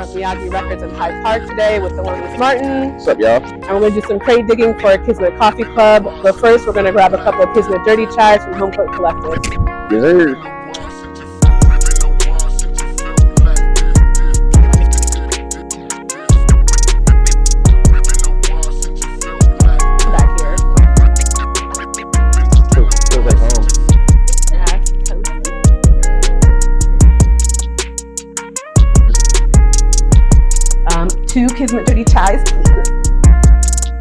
at Miyagi Records in Hyde Park today with Thelonious Martin. What's up, y'all? And we're going to do some crate digging for Kismet Coffee Club. But first, we're going to grab a couple of Kismet Dirty Chais from Home Court Collective. Yes, sir. Back here. Feels like home. That's toasty. 2 Kismet Dirty Chais, please.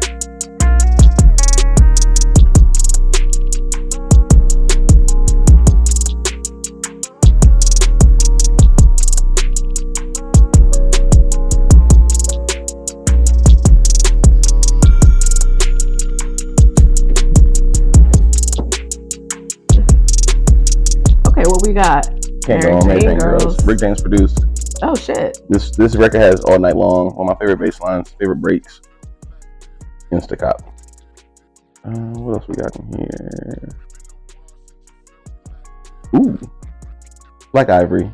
Okay, what we got? Can't go on Mary Jane Girls. Rick James produced. Oh shit. This record has All Night Long, one of my favorite bass lines, favorite breaks. Instacop. What else we got in here? Ooh. Black Ivory.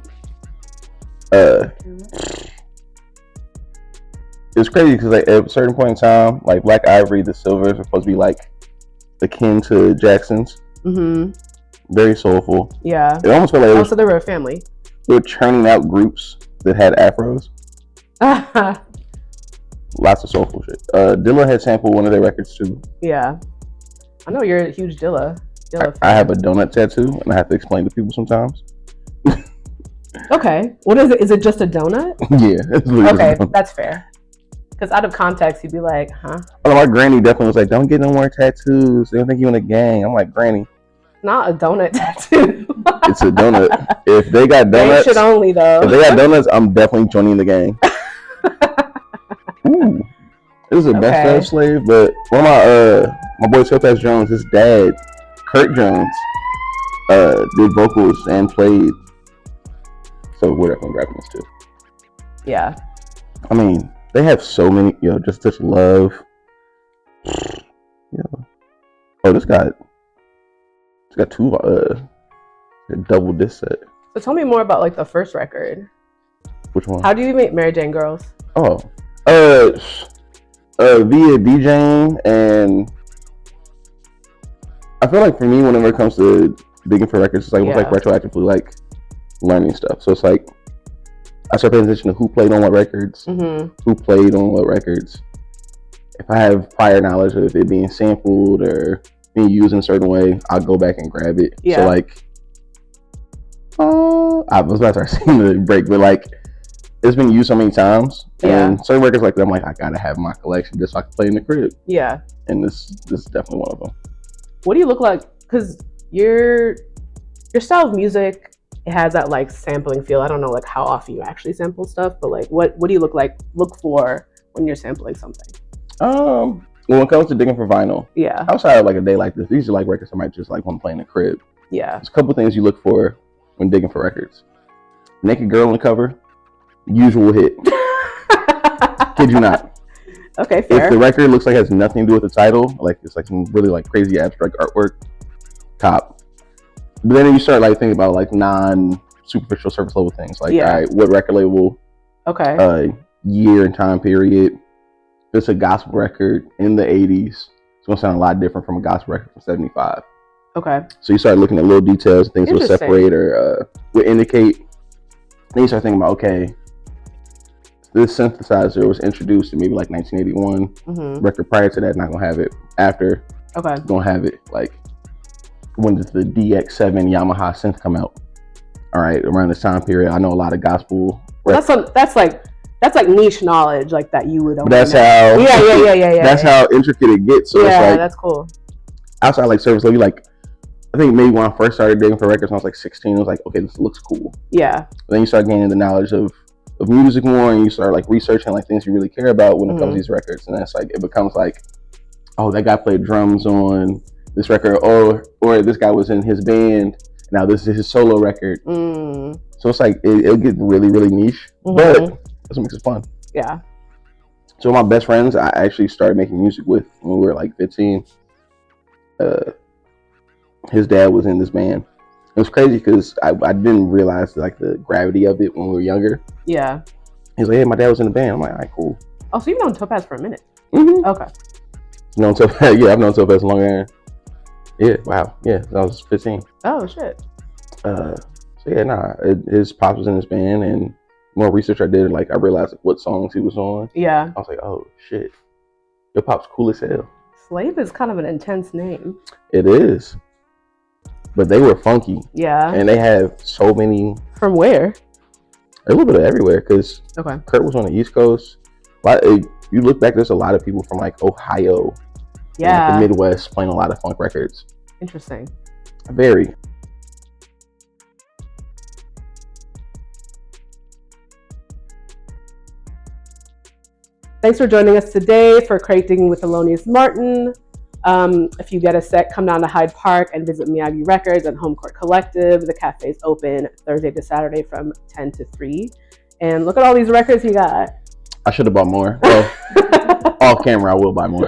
It's crazy because like at a certain point in time, like Black Ivory, the Silvers are supposed to be like akin to Jacksons. Mm-hmm. Very soulful. Yeah. It almost felt like Also, they were a family. they were churning out groups that had afros. Lots of soulful shit. Dilla had sampled one of their records too. Yeah. I know you're a huge Dilla fan. I have a donut tattoo and I have to explain to people sometimes. Okay. What is it? Is it just a donut? Yeah. It's literally Okay, just a donut. that's fair. Because out of context, you'd be like, huh? Oh, my granny definitely was like, don't get no more tattoos. They don't think you in a gang. I'm like, granny, Not a donut tattoo. it's a donut. If they got Gang donuts, shit only, though. if they got donuts, I'm definitely joining the gang. Ooh. It was a best Okay. of slave, but one of my boy Topaz Jones, his dad, Kurt Jones, did vocals and played. So we're definitely grabbing this too. Yeah. I mean, they have so many, Just Touch Love. Yeah. Oh, it's got 2 a double disc set. So tell me more about like the first record. Which one? How do you make Mary Jane Girls? Oh, via DJing, and I feel like for me, whenever it comes to digging for records, it's like Yeah. it's like retroactively like learning stuff. So it's like I start paying attention to who played on what records, Mm-hmm. who played on what records. If I have prior knowledge of it being sampled or being used in a certain way, I'll go back and grab it. Yeah. So like, I was about to start seeing the break, but like, it's been used so many times, Yeah. and certain records like that, I'm like, I gotta have my collection just so I can play in the crib. Yeah. And this is definitely one of them. What do you look like? Because your style of music, it has that like sampling feel. I don't know like how often you actually sample stuff, but like what do you look for when you're sampling something? When it comes to digging for vinyl, Yeah. outside of like a day like this, these are like records I might just like want to play in the crib. Yeah. There's a couple things you look for when digging for records. Naked girl on the cover, usual hit. Kid you not. Okay, fair. If the record looks like it has nothing to do with the title, like it's like some really like crazy abstract artwork, top. But then you start like thinking about like non-superficial surface level things, like Yeah. all right, what record label, Okay. year and time period. If it's a gospel record in the 80s, it's gonna sound a lot different from a gospel record from 75. Okay. So you start looking at little details, things that will Interesting. separate or would indicate. Then you start thinking about, okay, this synthesizer was introduced in maybe like 1981. Mm-hmm. Record prior to that, not gonna have it. After, Okay. gonna have it. Like, when did the DX7 Yamaha synth come out? All right, around this time period, I know a lot of gospel. That's like niche knowledge, like that you would. But that's know. how. Yeah. That's how intricate it gets. So yeah, it's like that's cool. outside like service level, like I think maybe when I first started digging for records when I was like 16, it was like, okay, this looks cool. Yeah. Then you start gaining the knowledge of music more, and you start like researching like things you really care about when it comes to these records, and that's like it becomes like, oh, that guy played drums on this record, or this guy was in his band. Now this is his solo record. So it's like it'll get really really niche, but that's what makes it fun. Yeah. So my best friends, I actually started making music with when we were like 15. His dad was in this band. It was crazy because I didn't realize like the gravity of it when we were younger. Yeah. He's like, "Hey, my dad was in the band." I'm like, "All right, cool." Oh, so you've known Topaz for a minute. Mm-hmm. Okay. Known Topaz, yeah, I've known Topaz longer. Yeah, wow, yeah, I was 15. Oh shit. So yeah, nah, his pops was in this band, and more research I did, like I realized what songs he was on. Yeah. I was like, oh shit, your pop's cool as hell. Slave is kind of an intense name. It is, but they were funky. Yeah. And they have so many. From where? A little bit of everywhere, because okay. Kurt was on the East Coast. You look back, there's a lot of people from like Ohio, yeah, and, like, the Midwest playing a lot of funk records. Interesting. Very. Thanks for joining us today for Creating with Thelonious Martin. If you get a sec, come down to Hyde Park and visit Miyagi Records and Home Court Collective. The cafe is open Thursday to Saturday from 10 to 3. And look at all these records you got. I should have bought more. Well, off camera, I will buy more.